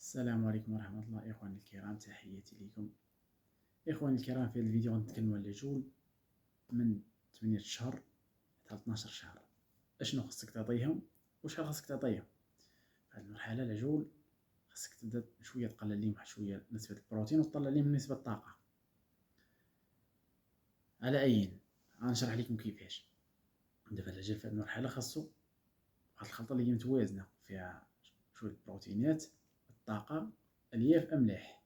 السلام عليكم ورحمة الله. إخواني الكرام، تحياتي لكم. إخواني الكرام، في هذا الفيديو غنتكلموا على جول من 8 شهر حتى 12 شهر. اشنو خصك تعطيهم وشحال خصك تعطيهم. في هذه المرحلة العجول خصك تبدا شوية تقلل ليهم واحد شوية نسبة البروتين وتطلع ليهم نسبة الطاقة. على أين غنشرح لكم كيفاش. دابا العجل في هذه المرحلة خاصو واحد الخلطة اللي هي متوازنة، فيها شوية بروتينات، الطاقة، الياف، أملاح.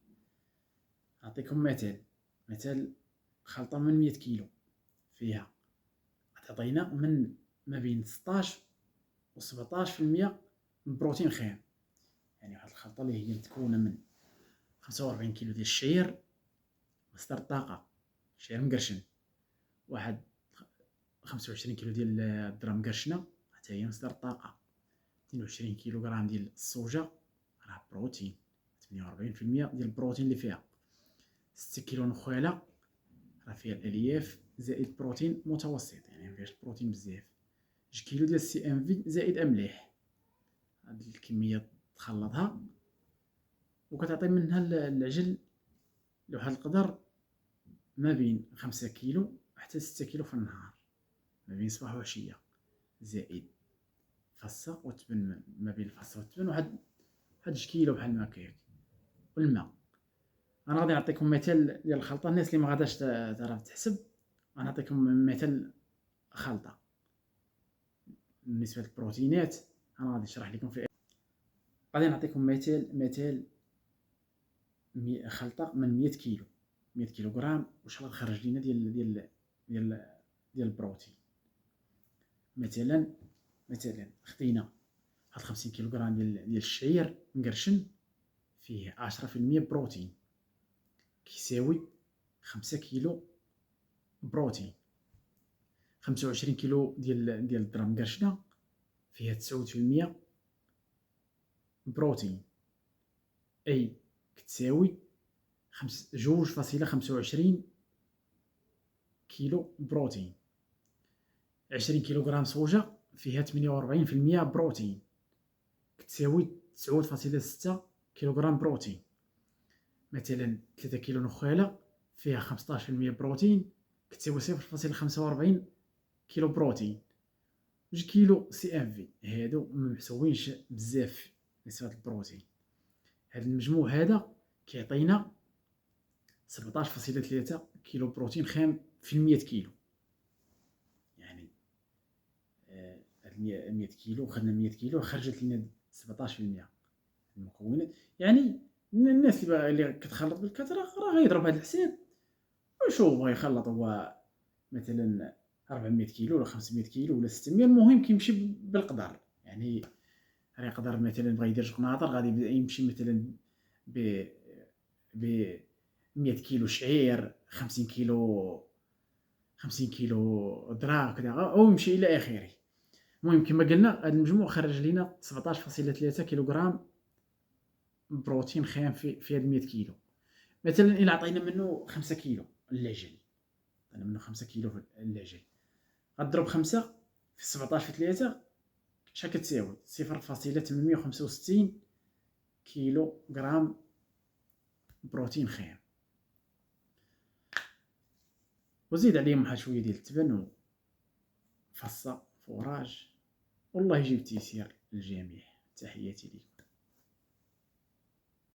نعطيكم مثال خلطة من 100 كيلو فيها تعطينا من ما بين 16 و 17% من بروتين خام. يعني واحد الخلطة اللي هي متكونة من 45 كيلو ديال الشعير مصدر الطاقة، شعير مقرشن، واحد 25 كيلو ديال الذرة مقرشنة حتى هي مصدر الطاقة، 22 كيلو غرام ديال الصوجة راه بروتين، 48% ديال البروتين اللي فيها، 6 كيلو نخالة راه فيها الالياف زائد بروتين متوسط، يعني مفيهاش البروتين بزاف، 2 كيلو ديال السي ام في زائد املاح. هاد الكميه تخلطها وكتعطي منها العجل لواحد القدر ما بين 5 كيلو حتى 6 كيلو في النهار، ما بين صباح وعشيه، زائد فصه وتبن، ما بين الفصه وتبن واحد 2 كيلو بحال ما هكاك. والماء، انا غادي نعطيكم مثال ديال الخلطه. الناس اللي ما غاداش تعرف تحسب، غنعطيكم مثال خلطه بالنسبه للبروتينات. انا غادي نشرح لكم في، غادي نعطيكم مثال خلطه من 100 كيلو، 100 كيلو غرام واش غتخرج لينا ديال البروتين. مثلا خدينا هاد 50 كيلو غرام ديال الشعير مقرشن، فيه 10% بروتين، كيساوي 5 كيلو بروتين. 25 كيلو ديال الذرة مقرشنة فيها 9% بروتين، اي كتساوي 2.25 كيلو بروتين. 20 كيلو غرام صوجة فيها 48% بروتين، كتساوي 9.6 كيلو غرام بروتين. مثلا 3 كيلو نخالة فيها 15% بروتين، كتساوي 0.45 كيلو بروتين. 2 كيلو سي ام في، هادو ممحسوبينش بزاف نسبة البروتين. هاد المجموع هذا كيعطينا 17.3 كيلو بروتين خام في 100 كيلو. يعني 100 كيلو خدنا 100 كيلو خرجت لنا 17% المكونات. يعني الناس اللي كتخلط بالكثره راه غيضرب هذا الحساب ويشوف بغا يخلط هو مثلا 400 كيلو ولا 500 كيلو ولا 600، المهم كيمشي بالقدر. يعني يقدر مثلا بغا يدير جقناطر غادي يمشي مثلا ب 100 كيلو شعير، 50 كيلو ذرة كذا، او يمشي الى اخره. المهم كما قلنا هذا المجموع خرج لنا 17.3 كيلوغرام بروتين خام في هاد 100 كيلو. مثلا الى عطينا منه 5 كيلو العجل، عطينا منه 5 كيلو في العجل، غضرب 5 في 17 في 3 شحال كتساوي؟ 0.865 كيلو غرام بروتين خام. وزيد عليهم واحد شويه ديال التبن وفصه فوراج، والله يجيب التيسير للجميع. تحياتي لكم.